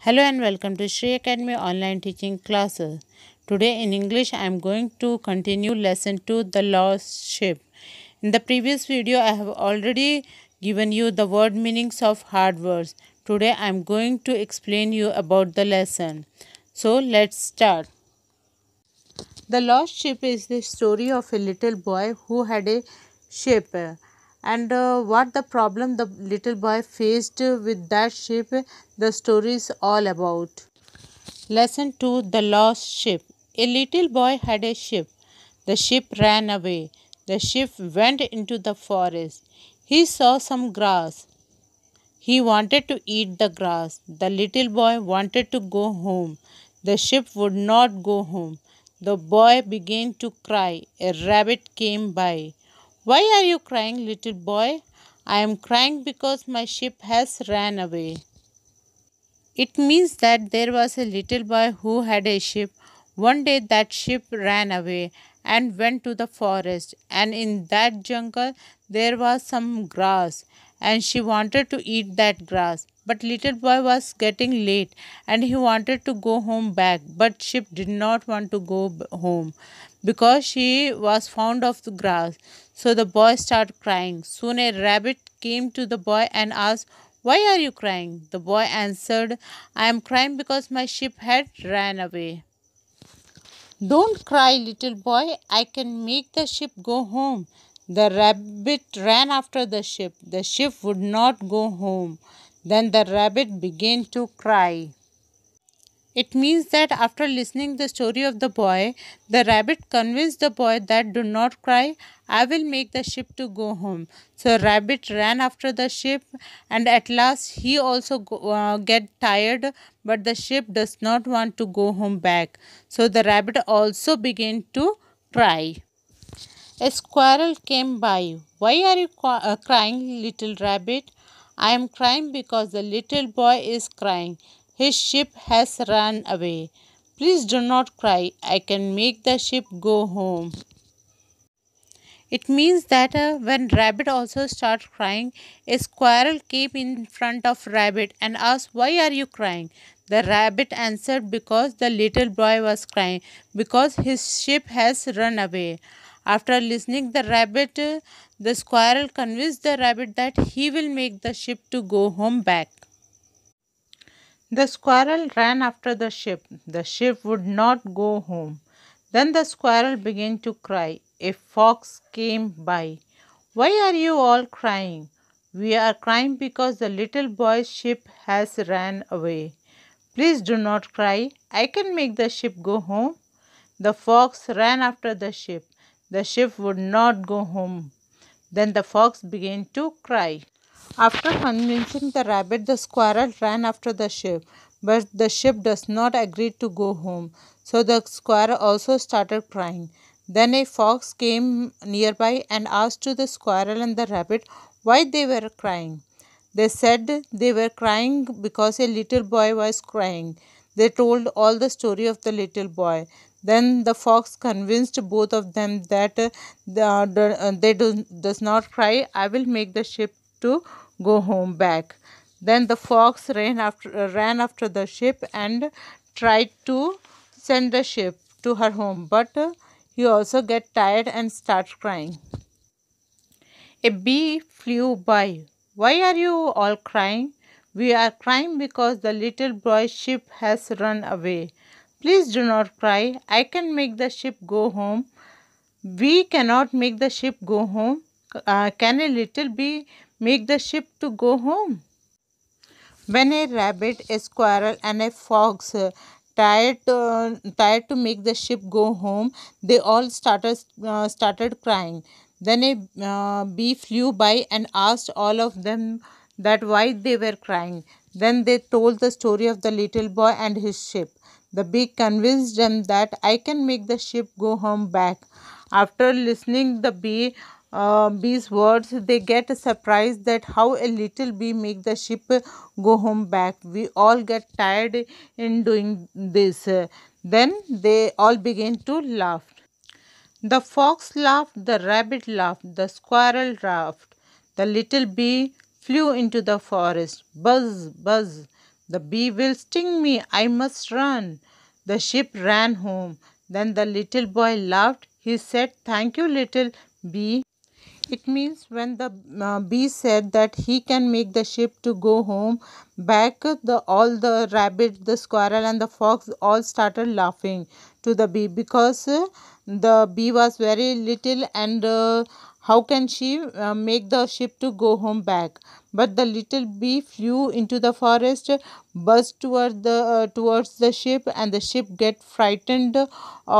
Hello and welcome to Shri Academy online teaching classes. Today in English I am going to continue lesson 2, the lost ship. In the previous video I have already given you the word meanings of hard words. Today I am going to explain you about the lesson. So let's start. The Lost Ship is the story of a little boy who had a ship, and what the problem the little boy faced with that ship, the story is all about. Lesson 2, the Lost Ship. A little boy had a ship. The ship ran away. The ship went into the forest. He saw some grass. He wanted to eat the grass. The little boy wanted to go home. The ship would not go home. The boy began to cry. A rabbit came by. Why are you crying, little boy? I am crying because my ship has ran away. It means that there was a little boy who had a ship. One day that ship ran away and went to the forest, and in that jungle there was some grass, and she wanted to eat that grass. But little boy was getting late and he wanted to go home back, but ship did not want to go home because she was fond of the grass. So the boy started crying. Soon a rabbit came to the boy and asked, why are you crying? The boy answered, I am crying because my ship had ran away. Don't cry, little boy. I can make the ship go home. The rabbit ran after the ship. The ship would not go home. Then the rabbit began to cry. It means that after listening the story of the boy, the rabbit convinced the boy that do not cry, I will make the ship to go home. So rabbit ran after the ship, and at last he also get tired, but the ship does not want to go home back. So the rabbit also began to cry. A squirrel came by. Why are you crying, little rabbit? I am crying because the little boy is crying. His ship has run away. Please do not cry. I can make the ship go home. It means that when rabbit also starts crying, a squirrel came in front of rabbit and asked, why are you crying? The rabbit answered, because the little boy was crying, because his ship has run away. After listening the rabbit, the squirrel convinced the rabbit that he will make the ship to go home back. The squirrel ran after the ship. The ship would not go home. Then the squirrel began to cry. A fox came by. Why are you all crying? We are crying because the little boy's ship has ran away. Please do not cry. I can make the ship go home. The fox ran after the ship. The ship would not go home. Then the fox began to cry. After convincing the rabbit, the squirrel ran after the ship, but the ship does not agree to go home. So the squirrel also started crying. Then a fox came nearby and asked to the squirrel and the rabbit why they were crying. They said they were crying because a little boy was crying. They told all the story of the little boy. Then the fox convinced both of them that does not cry. I will make the ship to go home back. Then the fox ran after the ship and tried to send the ship to her home, but he also get tired and start crying. A bee flew by. Why are you all crying? We are crying because the little boy's ship has run away. Please do not cry. I can make the ship go home. We cannot make the ship go home. Can a little bee make the ship to go home? When a rabbit, a squirrel, and a fox tired to make the ship go home, they all started crying. Then a bee flew by and asked all of them that why they were crying. Then they told the story of the little boy and his ship. The bee convinced them that I can make the ship go home back. After listening the bee's words, they get surprised that how a little bee make the ship go home back. We all get tired in doing this. Then they all begin to laugh. The fox laughed, the rabbit laughed, the squirrel laughed. The little bee flew into the forest. Buzz, buzz. The bee will sting me. I must run. The sheep ran home. Then the little boy laughed. He said, "Thank you, little bee." It means when the bee said that he can make the sheep to go home back, the all the rabbit, the squirrel, and the fox all started laughing to the bee because the bee was very little and how can she make the sheep to go home back? But the little bee flew into the forest, buzzed towards the sheep, and the sheep get frightened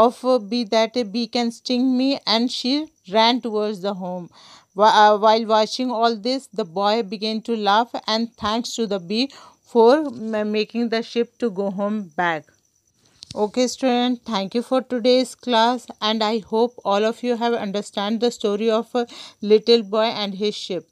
of bee that a bee can sting me, and she ran towards the home. While watching all this, the boy began to laugh and thanks to the bee for making the sheep to go home back. Okay, student, thank you for today's class, and I hope all of you have understand the story of a little boy and his sheep.